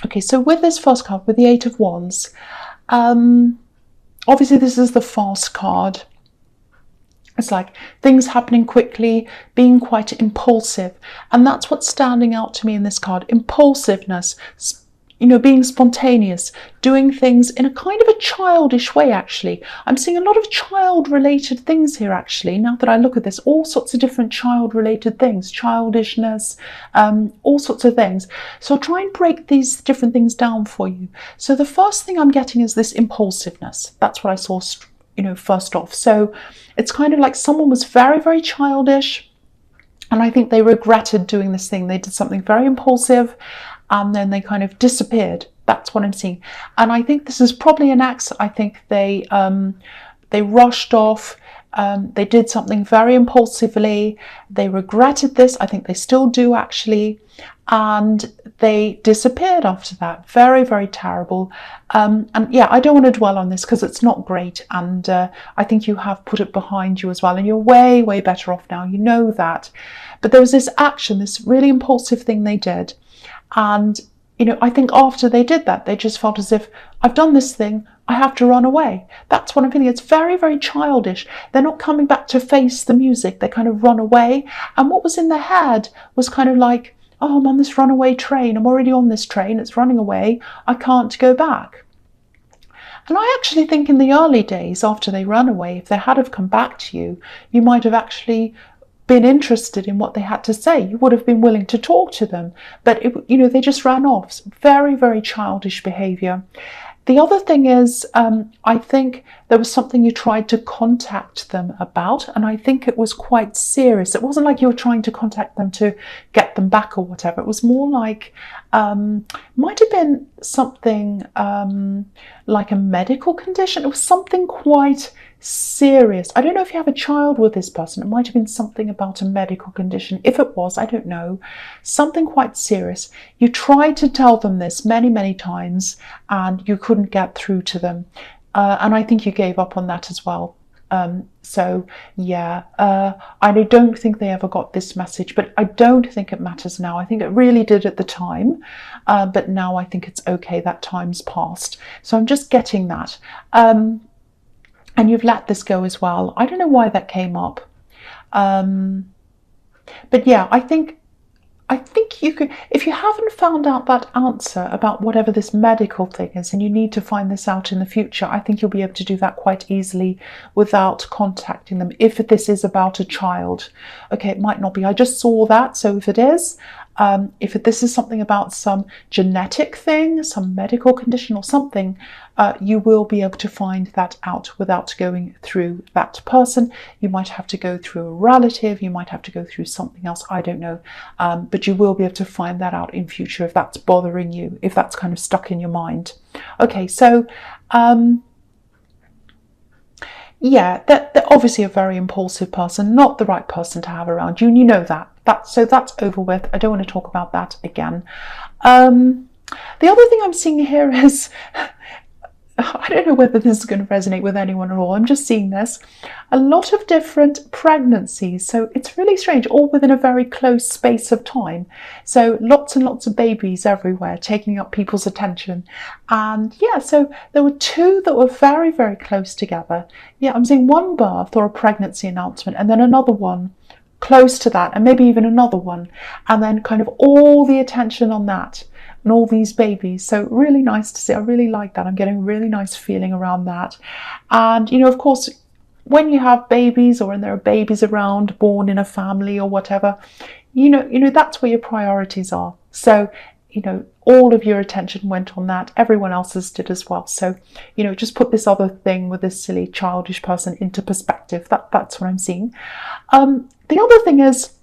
Okay, so with this first card, with the Eight of Wands, obviously this is the fast card. It's like things happening quickly, being quite impulsive. And that's what's standing out to me in this card. Impulsiveness, being spontaneous, doing things in a kind of a childish way, actually. I'm seeing a lot of child-related things here, actually. Now that I look at this, all sorts of different child-related things, childishness, all sorts of things. So I'll try and break these different things down for you. So the first thing I'm getting is this impulsiveness. That's what I saw first off. So it's kind of like someone was very, very childish, and I think they regretted doing this thing. They did something very impulsive, and then they kind of disappeared. That's what I'm seeing. And I think this is probably an ex. I think they rushed off. They did something very impulsively. They regretted this. I think they still do, actually. And they disappeared after that. Very, very terrible. And yeah, I don't want to dwell on this because it's not great. And I think you have put it behind you as well. And you're way, way better off now. You know that. But there was this action, this really impulsive thing they did. And, I think after they did that, they just felt as if, I've done this thing, I have to run away. That's what I'm feeling. It's very, very childish. They're not coming back to face the music. They kind of run away. And what was in their head was kind of like, oh, I'm on this runaway train. I'm already on this train. It's running away. I can't go back. And I actually think in the early days after they ran away, if they had have come back to you, you might have actually been interested in what they had to say. You would have been willing to talk to them. But, they just ran off. Very, very childish behaviour. The other thing is, I think there was something you tried to contact them about, and I think it was quite serious. It wasn't like you were trying to contact them to get them back or whatever. It was more like, might have been something like a medical condition. It was something quite serious. I don't know if you have a child with this person. It might have been something about a medical condition. If it was, I don't know. Something quite serious. You tried to tell them this many, many times, and you couldn't get through to them. And I think you gave up on that as well. So yeah, I don't think they ever got this message, but I don't think it matters now. I think it really did at the time, but now I think it's okay. That time's passed. So I'm just getting that. And you've let this go as well. I don't know why that came up. But yeah, I think you could, if you haven't found out that answer about whatever this medical thing is, and you need to find this out in the future, I think you'll be able to do that quite easily without contacting them. If this is about a child, okay, it might not be. I just saw that. So if it is, if this is something about some genetic thing, some medical condition or something, you will be able to find that out without going through that person. You might have to go through a relative, you might have to go through something else, I don't know. But you will be able to find that out in future if that's bothering you, if that's kind of stuck in your mind. Okay, so yeah, they're obviously a very impulsive person, not the right person to have around you, and you know that. So that's over with. I don't want to talk about that again. The other thing I'm seeing here is, I don't know whether this is going to resonate with anyone at all. I'm just seeing this. A lot of different pregnancies. So it's really strange, all within a very close space of time. So lots and lots of babies everywhere taking up people's attention. And yeah, so there were two that were very, very close together. Yeah, I'm seeing one birth or a pregnancy announcement, and then another one close to that, and maybe even another one. And then kind of all the attention on that. And all these babies. So really nice to see. I really like that. I'm getting a really nice feeling around that. And, of course, when you have babies, or when there are babies around, born in a family or whatever, that's where your priorities are. So, all of your attention went on that. Everyone else's did as well. So, just put this other thing with this silly childish person into perspective. That's what I'm seeing. The other thing is,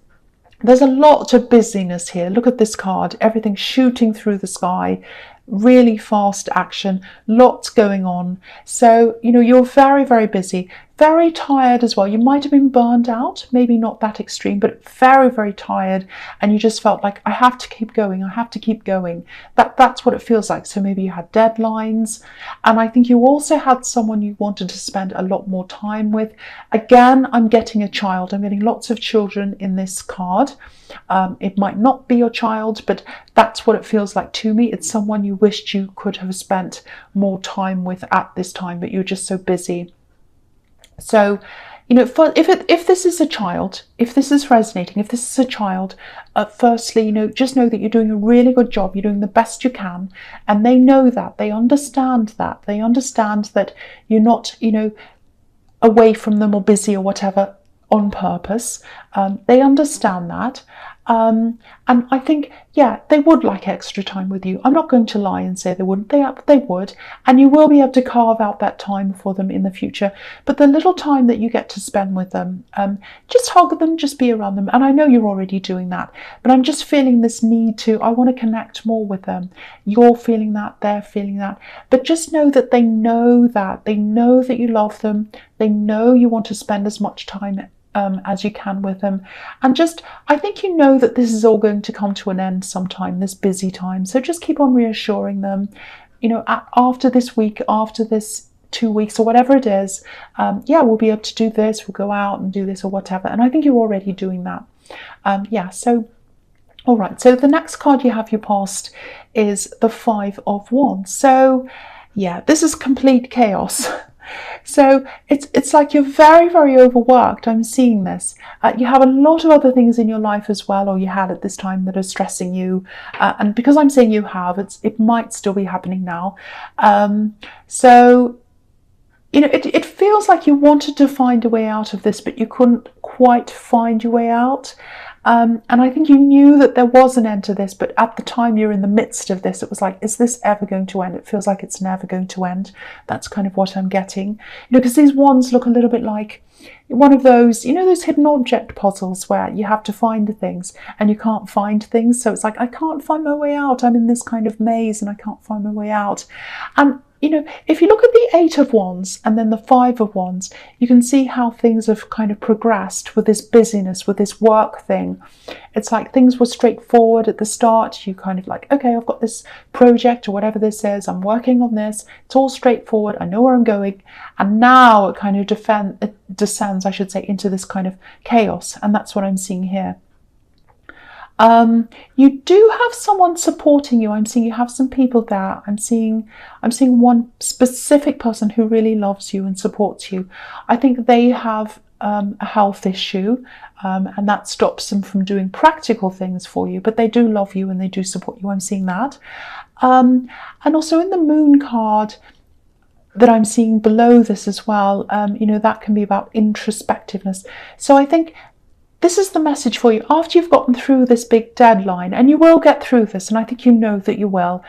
there's a lot of busyness here. Look at this card. Everything shooting through the sky. Really fast action. Lots going on. So, you're very, very busy. very tired as well. You might have been burned out, maybe not that extreme, but very, very tired. And you just felt like, I have to keep going. I have to keep going. That's what it feels like. So maybe you had deadlines. And I think you also had someone you wanted to spend a lot more time with. Again, I'm getting a child. I'm getting lots of children in this card. It might not be your child, but that's what it feels like to me. It's someone you wished you could have spent more time with at this time, but you're just so busy. So, you know, if this is a child, if this is resonating, if this is a child, firstly, you know, just know that you're doing a really good job. You're doing the best you can, and they know that. They understand that. They understand that you're not, you know, away from them or busy or whatever on purpose. They understand that. And I think, yeah, they would like extra time with you. I'm not going to lie and say they wouldn't. They would. And you will be able to carve out that time for them in the future. But the little time that you get to spend with them, just hug them, just be around them. And I know you're already doing that, but I'm just feeling this need to, I want to connect more with them. You're feeling that, they're feeling that. But just know that they know that. They know that you love them. They know you want to spend as much time as you can with them. And just, I think you know that this is all going to come to an end sometime, this busy time. So just keep on reassuring them, you know, after this week, after this 2 weeks or whatever it is, yeah, we'll be able to do this, we'll go out and do this or whatever. And I think you're already doing that. Yeah, so, all right. So the next card you have your past is the 5 of Wands. So yeah, this is complete chaos. So it's like you're very, very overworked. I'm seeing this. You have a lot of other things in your life as well, or you had at this time, that are stressing you. And because I'm saying you have, it might still be happening now. So, you know, it feels like you wanted to find a way out of this, but you couldn't quite find your way out. And I think you knew that there was an end to this, but at the time you're in the midst of this, it was like, is this ever going to end? It feels like it's never going to end. That's kind of what I'm getting. You know, because these wands look a little bit like one of those, you know, those hidden object puzzles where you have to find things and you can't find things. So it's like, I can't find my way out. I'm in this kind of maze and I can't find my way out. And you know, if you look at the 8 of Wands and then the 5 of Wands, you can see how things have kind of progressed with this busyness, with this work thing. It's like things were straightforward at the start. You kind of like, okay, I've got this project or whatever this is. I'm working on this. It's all straightforward. I know where I'm going. And now it kind of descends, I should say, into this kind of chaos. And that's what I'm seeing here. You do have someone supporting you. I'm seeing you have some people there. I'm seeing one specific person who really loves you and supports you. I think they have a health issue, and that stops them from doing practical things for you, but they do love you and they do support you. I'm seeing that. And also in the Moon card that I'm seeing below this as well, you know, that can be about introspectiveness. So I think this is the message for you. After you've gotten through this big deadline, and you will get through this, and I think you know that you will,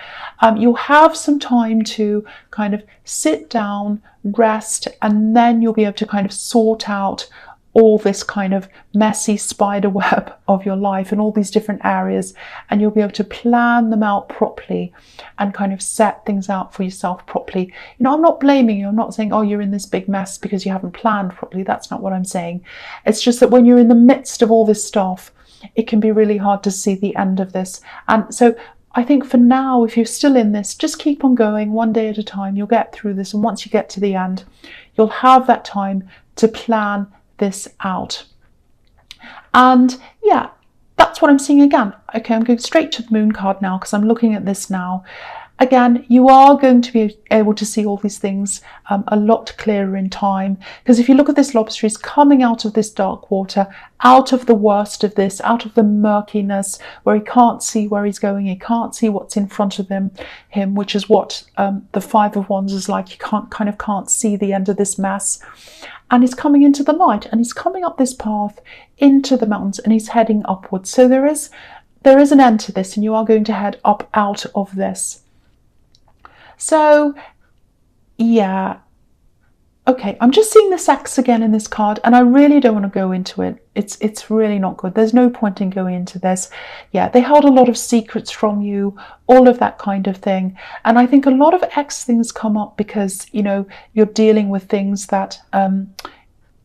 you'll have some time to kind of sit down, rest, and then you'll be able to kind of sort out all this kind of messy spider web of your life and all these different areas, and you'll be able to plan them out properly and kind of set things out for yourself properly. You know, I'm not blaming you. I'm not saying, oh, you're in this big mess because you haven't planned properly. That's not what I'm saying. It's just that when you're in the midst of all this stuff, it can be really hard to see the end of this. And so I think for now, if you're still in this, just keep on going one day at a time. You'll get through this. And once you get to the end, you'll have that time to plan this out. And yeah, that's what I'm seeing again. Okay, I'm going straight to the Moon card now because I'm looking at this now. Again, you are going to be able to see all these things a lot clearer in time. Because if you look at this lobster, he's coming out of this dark water, out of the worst of this, out of the murkiness where he can't see where he's going. He can't see what's in front of him, which is what the 5 of Wands is like. You can't see the end of this mess. And he's coming into the light, and he's coming up this path into the mountains, and he's heading upwards. So there is an end to this, and you are going to head up out of this. So, yeah, Okay, I'm just seeing this X again in this card, and I really don't want to go into it. It's really not good. There's no point in going into this. Yeah, they held a lot of secrets from you, all of that kind of thing. And I think a lot of X things come up because, you know, you're dealing with things that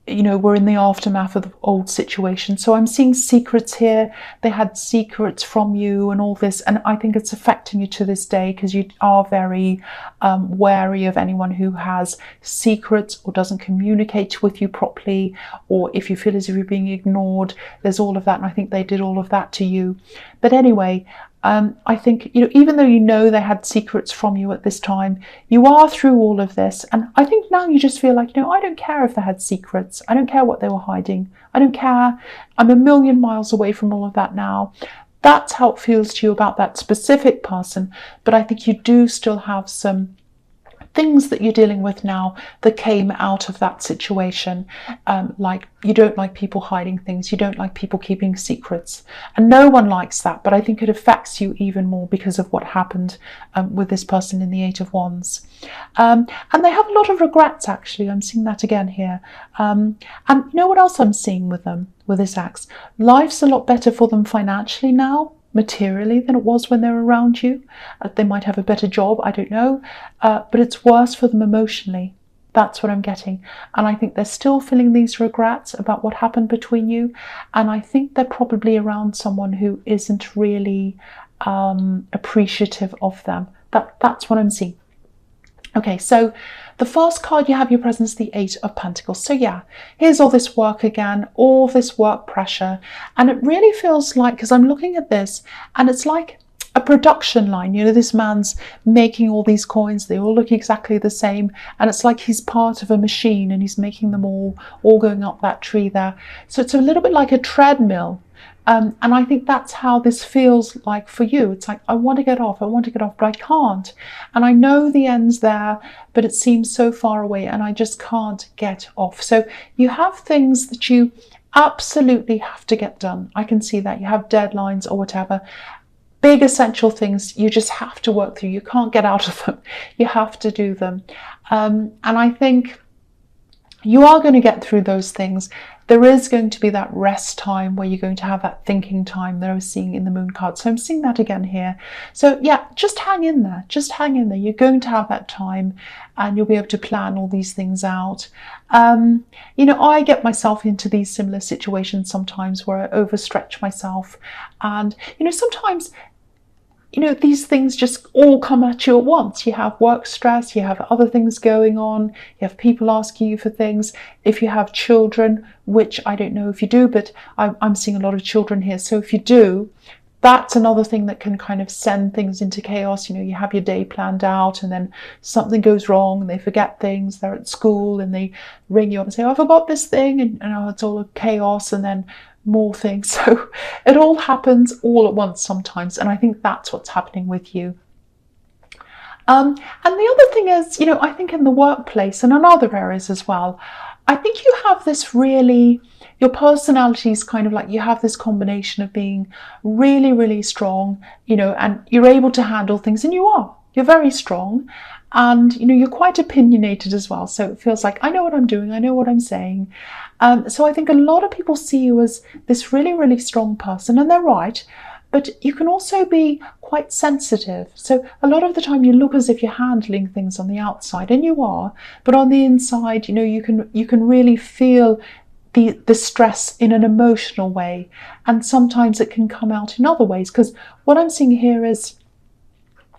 you know, we're in the aftermath of the old situation. So I'm seeing secrets here. They had secrets from you and all this, and I think it's affecting you to this day because you are very wary of anyone who has secrets or doesn't communicate with you properly, or if you feel as if you're being ignored. There's all of that, and I think they did all of that to you. But anyway, I think, you know, even though you know they had secrets from you at this time, you are through all of this. And I think now you just feel like, you know, I don't care if they had secrets. I don't care what they were hiding. I don't care. I'm a million miles away from all of that now. That's how it feels to you about that specific person. But I think you do still have some things that you're dealing with now that came out of that situation. Like, you don't like people hiding things, you don't like people keeping secrets, and no one likes that, but I think it affects you even more because of what happened with this person in the Eight of Wands. And they have a lot of regrets, actually. I'm seeing that again here. And you know what else I'm seeing with them, with this axe? Life's a lot better for them financially now, materially, than it was when they were around you. They might have a better job, I don't know, but it's worse for them emotionally. That's what I'm getting. And I think they're still feeling these regrets about what happened between you, and I think they're probably around someone who isn't really appreciative of them. That's what I'm seeing. Okay, so the first card you have your presence, the Eight of Pentacles. So yeah, here's all this work again, all this work pressure. And it really feels like, because I'm looking at this, and it's like a production line. You know, this man's making all these coins. They all look exactly the same. And it's like he's part of a machine and he's making them all going up that tree there. So it's a little bit like a treadmill. And I think that's how this feels like for you. It's like, I want to get off, but I can't. And I know the end's there, but it seems so far away and I just can't get off. So you have things that you absolutely have to get done. I can see that. You have deadlines or whatever. Big essential things you just have to work through. You can't get out of them. You have to do them. And I think you are going to get through those things. There is going to be that rest time where you're going to have that thinking time that I was seeing in the moon card. So I'm seeing that again here. So yeah, just hang in there. Just hang in there. You're going to have that time and you'll be able to plan all these things out. You know, I get myself into these similar situations sometimes where I overstretch myself. And, you know, sometimes, you know, these things just all come at you at once. You have work stress, you have other things going on, you have people asking you for things. If you have children, which I don't know if you do, but I'm seeing a lot of children here. So if you do, that's another thing that can kind of send things into chaos. You know, you have your day planned out and then something goes wrong and they forget things. They're at school and they ring you up and say, oh, I forgot this thing. And oh, it's all chaos. And then more things. So it all happens all at once sometimes, and I think that's what's happening with you. And the other thing is, you know, I think in the workplace and in other areas as well, I think you have this really, your personality is kind of like, you have this combination of being really, really strong, you know, and you're able to handle things, and you're very strong. And, you know, you're quite opinionated as well. So it feels like, I know what I'm doing. I know what I'm saying. So I think a lot of people see you as this really, really strong person, and they're right. But you can also be quite sensitive. So a lot of the time you look as if you're handling things on the outside, and you are. But on the inside, you know, you can really feel the stress in an emotional way. And sometimes it can come out in other ways. Because what I'm seeing here is,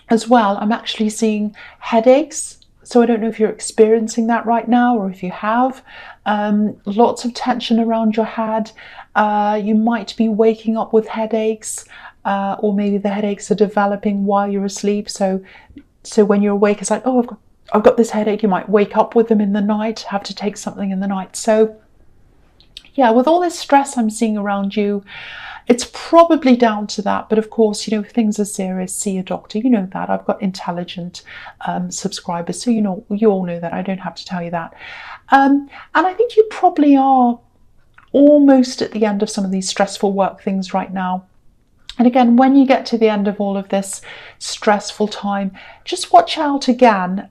as well, I'm actually seeing headaches. So I don't know if you're experiencing that right now or if you have. Lots of tension around your head. You might be waking up with headaches, or maybe the headaches are developing while you're asleep. So when you're awake, it's like, oh, I've got this headache. You might wake up with them in the night, have to take something in the night. So yeah, with all this stress I'm seeing around you, it's probably down to that. But of course, you know, if things are serious, see a doctor. You know that. I've got intelligent subscribers, so you know, you all know that. I don't have to tell you that. And I think you probably are almost at the end of some of these stressful work things right now. And again, when you get to the end of all of this stressful time, just watch out again.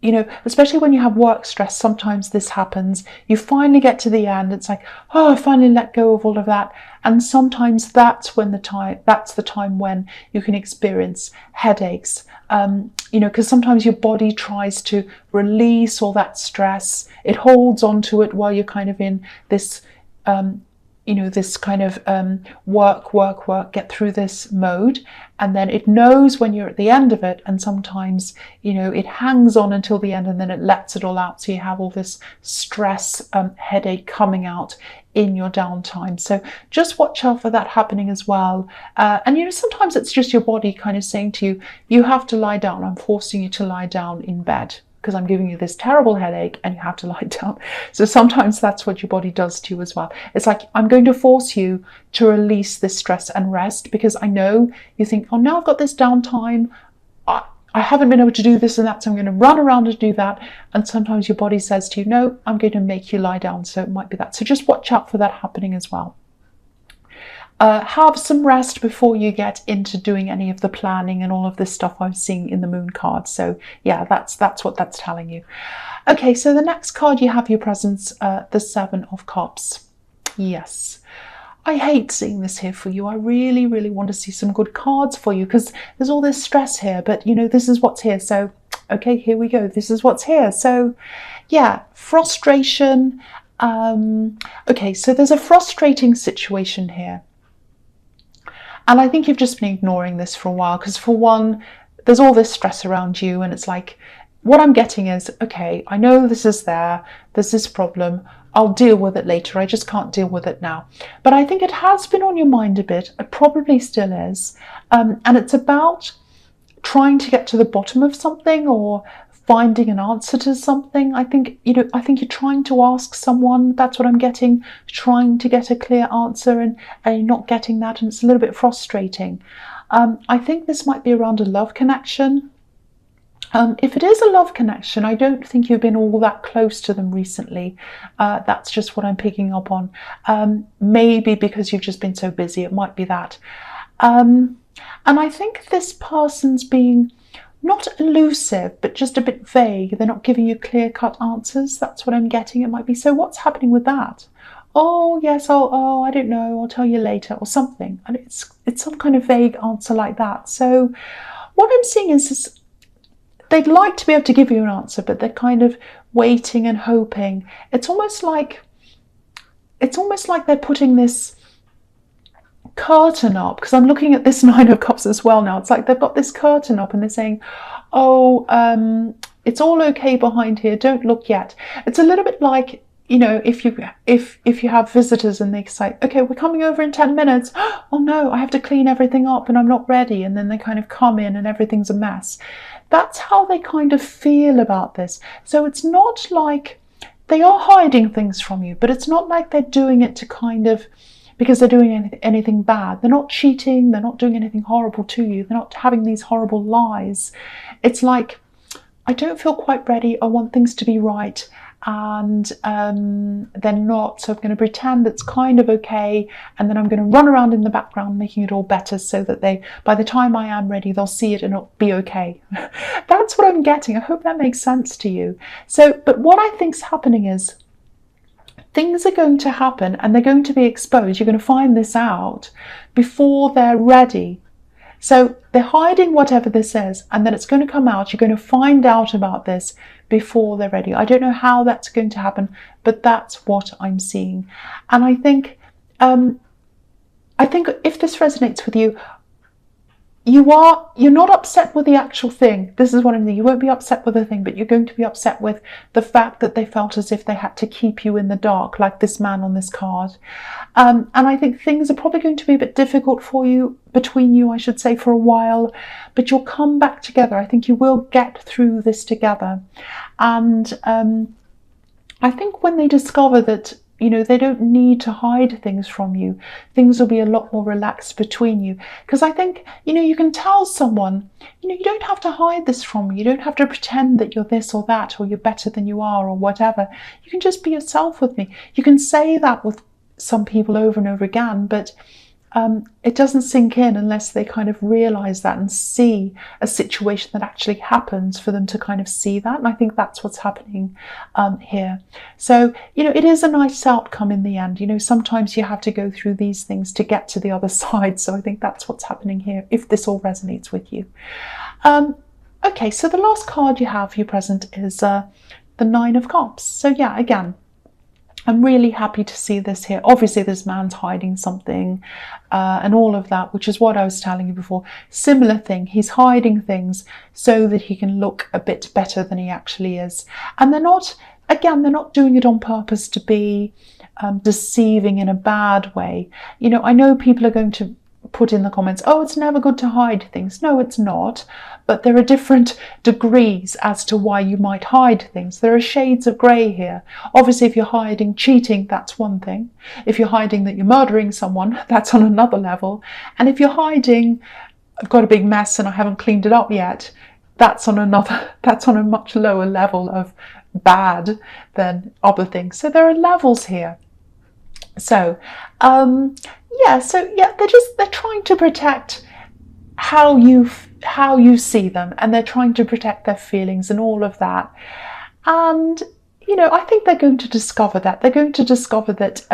you know, especially when you have work stress, sometimes this happens. You finally get to the end. It's like, oh, I finally let go of all of that. And sometimes that's the time when you can experience headaches. You know, because sometimes your body tries to release all that stress. It holds on to it while you're kind of in this, you know, this kind of work, get through this mode. And then it knows when you're at the end of it. And sometimes, you know, it hangs on until the end and then it lets it all out. So you have all this stress, headache coming out in your downtime. So just watch out for that happening as well. And, you know, sometimes it's just your body kind of saying to you, you have to lie down. I'm forcing you to lie down in bed, because I'm giving you this terrible headache and you have to lie down. So sometimes that's what your body does to you as well. It's like, I'm going to force you to release this stress and rest, because I know you think, oh, now I've got this downtime. I haven't been able to do this and that, so I'm going to run around and do that. And sometimes your body says to you, no, I'm going to make you lie down. So it might be that. So just watch out for that happening as well. Have some rest before you get into doing any of the planning and all of this stuff I'm seeing in the moon card. So yeah, that's what that's telling you. Okay, so the next card you have your presence, the Seven of Cups. Yes, I hate seeing this here for you. I really, really want to see some good cards for you, because there's all this stress here, but you know, this is what's here. So, okay, here we go. This is what's here. So yeah, frustration. Okay, so there's a frustrating situation here. And I think you've just been ignoring this for a while, because for one, there's all this stress around you, and it's like, what I'm getting is, okay, I know this is there, there's this problem, I'll deal with it later, I just can't deal with it now. But I think it has been on your mind a bit, it probably still is, and it's about trying to get to the bottom of something, or finding an answer to something. I think, you know, I think you're trying to ask someone, that's what I'm getting, trying to get a clear answer, and you're not getting that, and it's a little bit frustrating. I think this might be around a love connection. If it is a love connection, I don't think you've been all that close to them recently. That's just what I'm picking up on. Maybe because you've just been so busy, it might be that. And I think this person's being not elusive, but just a bit vague. They're not giving you clear-cut answers. That's what I'm getting. It might be, so what's happening with that? Oh, yes, oh, I don't know, I'll tell you later, or something. And it's some kind of vague answer like that. So what I'm seeing is they'd like to be able to give you an answer, but they're kind of waiting and hoping. It's almost like they're putting this curtain up, because I'm looking at this Nine of Cups as well now. It's like they've got this curtain up and they're saying, oh, it's all okay behind here, don't look yet. It's a little bit like, you know, if you have visitors and they say, okay, we're coming over in 10 minutes. Oh no, I have to clean everything up and I'm not ready. And then they kind of come in and everything's a mess. That's how they kind of feel about this. So it's not like they are hiding things from you, but it's not like they're doing it to kind of, because they're doing anything bad. They're not cheating, they're not doing anything horrible to you, they're not having these horrible lies. It's like, I don't feel quite ready, I want things to be right, and they're not, so I'm going to pretend it's kind of okay, and then I'm going to run around in the background making it all better, so that by the time I am ready, they'll see it and it'll be okay. That's what I'm getting. I hope that makes sense to you. So, but what I think's happening is, things are going to happen and they're going to be exposed. You're going to find this out before they're ready. So they're hiding whatever this is, and then it's going to come out. You're going to find out about this before they're ready. I don't know how that's going to happen, but that's what I'm seeing. And I think if this resonates with you, you're not upset with the actual thing. This is what I'm thinking. You won't be upset with the thing, but you're going to be upset with the fact that they felt as if they had to keep you in the dark, like this man on this card. And I think things are probably going to be a bit difficult for you, between you, I should say, for a while, but you'll come back together. I think you will get through this together. And I think when they discover that, you know, they don't need to hide things from you, things will be a lot more relaxed between you. Because I think, you know, you can tell someone, you know, you don't have to hide this from me. You don't have to pretend that you're this or that, or you're better than you are, or whatever. You can just be yourself with me. You can say that with some people over and over again, but it doesn't sink in unless they kind of realize that and see a situation that actually happens for them to kind of see that. And I think that's what's happening here. So, it is a nice outcome in the end. Sometimes you have to go through these things to get to the other side. So I think that's what's happening here, if this all resonates with you. Okay, so the last card you have for your present is the Nine of Cups. So yeah, again, I'm really happy to see this here. Obviously, this man's hiding something and all of that, which is what I was telling you before. Similar thing. He's hiding things so that he can look a bit better than he actually is. And they're not doing it on purpose to be deceiving in a bad way. I know people are going to put in the comments, oh, it's never good to hide things. No, it's not. But there are different degrees as to why you might hide things. There are shades of grey here. Obviously, if you're hiding cheating, that's one thing. If you're hiding that you're murdering someone, that's on another level. And if you're hiding, I've got a big mess and I haven't cleaned it up yet, that's on a much lower level of bad than other things. So there are levels here. So, they're trying to protect how you see them, and they're trying to protect their feelings and all of that. And I think they're going to discover that. They're going to discover that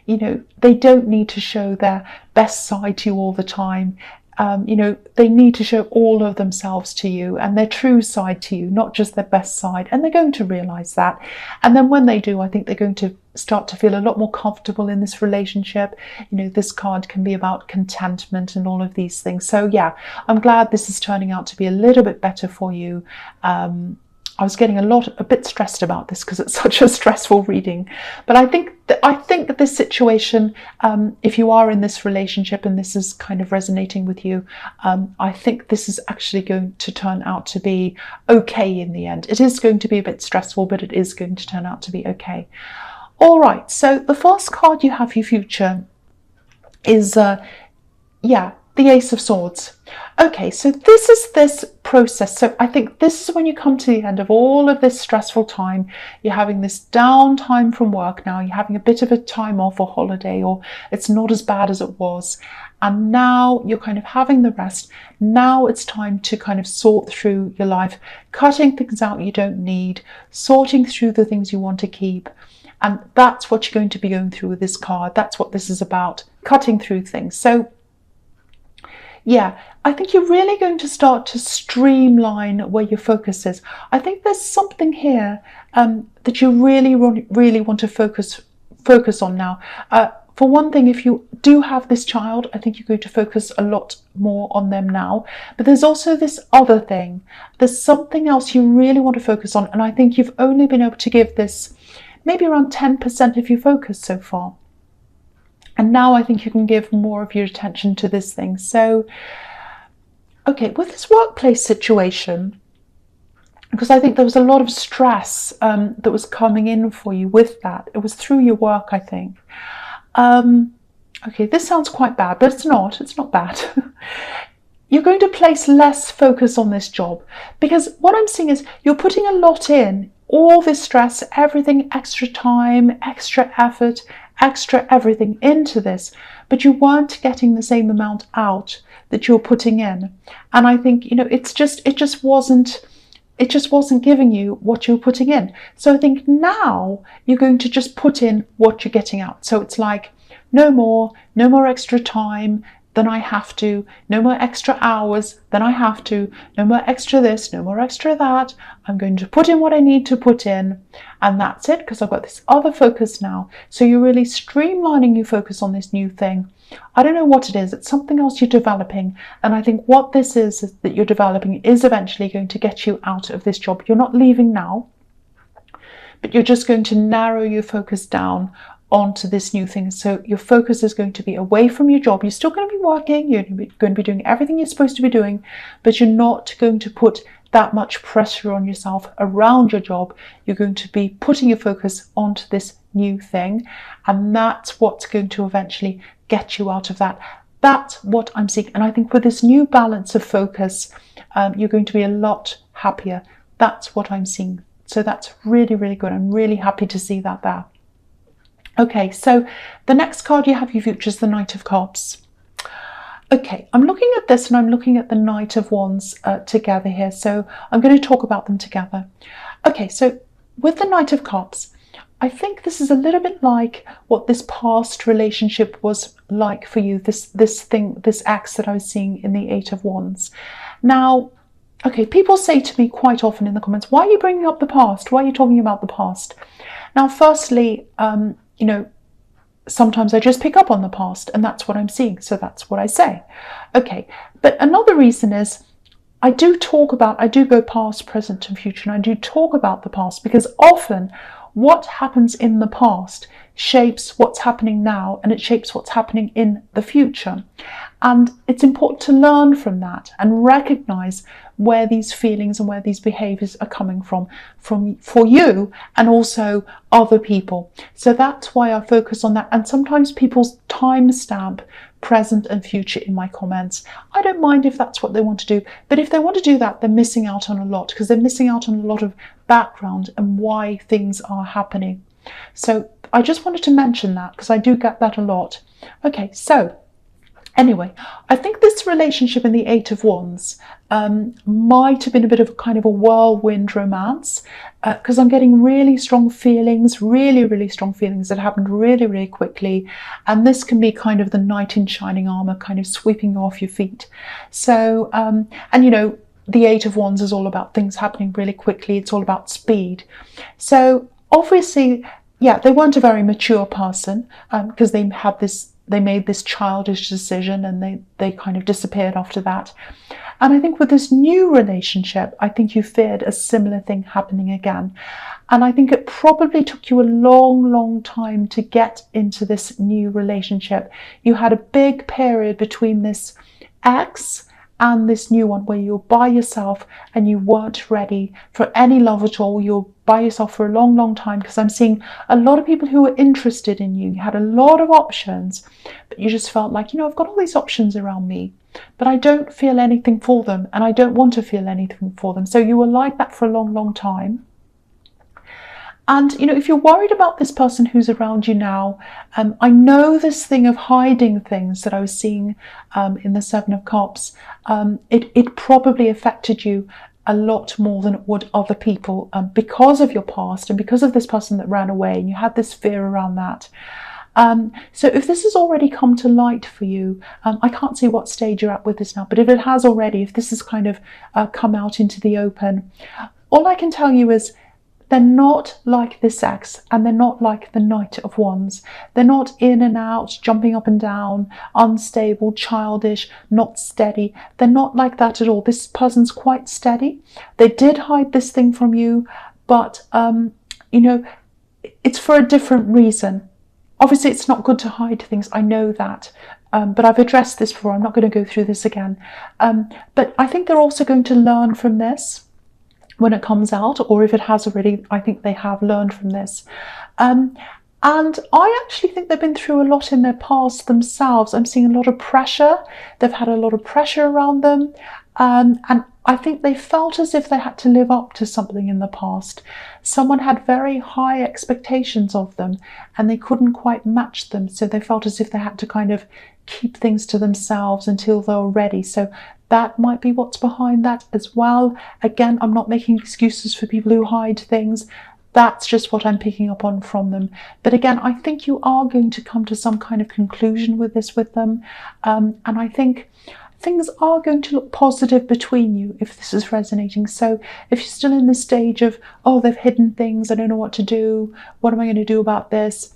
they don't need to show their best side to you all the time. They need to show all of themselves to you and their true side to you, not just their best side. And they're going to realize that. And then when they do, I think they're going to start to feel a lot more comfortable in this relationship. This card can be about contentment and all of these things. So yeah, I'm glad this is turning out to be a little bit better for you. I was getting a bit stressed about this because it's such a stressful reading. But I think that this situation, if you are in this relationship and this is kind of resonating with you, I think this is actually going to turn out to be okay in the end. It is going to be a bit stressful, but it is going to turn out to be okay. All right, so the first card you have for your future is, the Ace of Swords. Okay, so this is this process. So I think this is when you come to the end of all of this stressful time. You're having this downtime from work now. You're having a bit of a time off or holiday, or it's not as bad as it was. And now you're kind of having the rest. Now it's time to kind of sort through your life, cutting things out you don't need, sorting through the things you want to keep. And that's what you're going to be going through with this card. That's what this is about, cutting through things. So yeah, I think you're really going to start to streamline where your focus is. I think there's something here that you really want to focus on now. For one thing, if you do have this child, I think you're going to focus a lot more on them now. But there's also this other thing. There's something else you really want to focus on. And I think you've only been able to give this maybe around 10% of your focus so far. And now I think you can give more of your attention to this thing. So, okay, with this workplace situation, because I think there was a lot of stress that was coming in for you with that. It was through your work, I think. Okay, this sounds quite bad, but it's not bad. You're going to place less focus on this job, because what I'm seeing is you're putting a lot in, all this stress, everything, extra time, extra effort, extra everything into this, but you weren't getting the same amount out that you're putting in. And I think, it just wasn't giving you what you're putting in. So I think now you're going to just put in what you're getting out. So it's like, no more extra time than I have to, no more extra hours than I have to, no more extra this, no more extra that. I'm going to put in what I need to put in, and that's it, because I've got this other focus now. So you're really streamlining your focus on this new thing. I don't know what it is. It's something else you're developing. And I think what this is that you're developing is eventually going to get you out of this job. You're not leaving now, but you're just going to narrow your focus down onto this new thing. So your focus is going to be away from your job. You're still going to be working, you're going to be doing everything you're supposed to be doing, but you're not going to put that much pressure on yourself around your job. You're going to be putting your focus onto this new thing, and that's what's going to eventually get you out of that. That's what I'm seeing. And I think with this new balance of focus, you're going to be a lot happier. That's what I'm seeing. So that's really, really good. I'm really happy to see that there. Okay, so the next card you have your future is the Knight of Cups. Okay, I'm looking at this and I'm looking at the Knight of Wands together here. So I'm going to talk about them together. Okay, so with the Knight of Cups, I think this is a little bit like what this past relationship was like for you, this ex that I was seeing in the Eight of Wands. Now, okay, people say to me quite often in the comments, why are you bringing up the past? Why are you talking about the past? Now, firstly, you know, sometimes I just pick up on the past and that's what I'm seeing. So that's what I say. Okay, but another reason is I do go past, present and future, and I do talk about the past because often what happens in the past shapes what's happening now, and it shapes what's happening in the future. And it's important to learn from that and recognize where these feelings and where these behaviors are coming from for you and also other people. So that's why I focus on that. And sometimes people's timestamp present and future in my comments. I don't mind if that's what they want to do, but if they want to do that, they're missing out on a lot, because they're missing out on a lot of background and why things are happening. So I just wanted to mention that because I do get that a lot. Okay, so anyway, I think this relationship in the Eight of Wands might have been a bit of a kind of a whirlwind romance, because I'm getting really strong feelings, really strong feelings that happened really quickly. And this can be kind of the knight in shining armor, kind of sweeping you off your feet. So, and you know, the Eight of Wands is all about things happening really quickly. It's all about speed. So obviously, yeah, they weren't a very mature person because they made this childish decision and they kind of disappeared after that. And I think with this new relationship, I think you feared a similar thing happening again. And I think it probably took you a long time to get into this new relationship. You had a big period between this ex and this new one where you're by yourself and you weren't ready for any love at all. You're by yourself for a long time, because I'm seeing a lot of people who were interested in you. You had a lot of options, but you just felt like, you know, I've got all these options around me, but I don't feel anything for them and I don't want to feel anything for them. So you were like that for a long time. And, you know, if you're worried about this person who's around you now, I know this thing of hiding things that I was seeing in the Seven of Cups, it probably affected you a lot more than it would other people because of your past and because of this person that ran away, and you had this fear around that. So if this has already come to light for you, I can't see what stage you're at with this now, but if it has already, if this has kind of come out into the open, all I can tell you is they're not like this ex, and they're not like the Knight of Wands. They're not in and out, jumping up and down, unstable, childish, not steady. They're not like that at all. This person's quite steady. They did hide this thing from you, but, you know, it's for a different reason. Obviously, it's not good to hide things. I know that. But I've addressed this before. I'm not going to go through this again. But I think they're also going to learn from this when it comes out, or if it has already, I think they have learned from this. And I actually think they've been through a lot in their past themselves. I'm seeing a lot of pressure. They've had a lot of pressure around them. And I think they felt as if they had to live up to something in the past. Someone had very high expectations of them and they couldn't quite match them. So they felt as if they had to kind of keep things to themselves until they were ready. So that might be what's behind that as well. Again, I'm not making excuses for people who hide things. That's just what I'm picking up on from them. But again, I think you are going to come to some kind of conclusion with this with them. And I think things are going to look positive between you if this is resonating. So if you're still in the stage of, oh, they've hidden things, I don't know what to do, what am I going to do about this?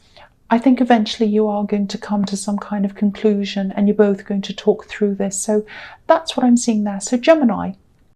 I think eventually you are going to come to some kind of conclusion and you're both going to talk through this. So that's what I'm seeing there. So Gemini,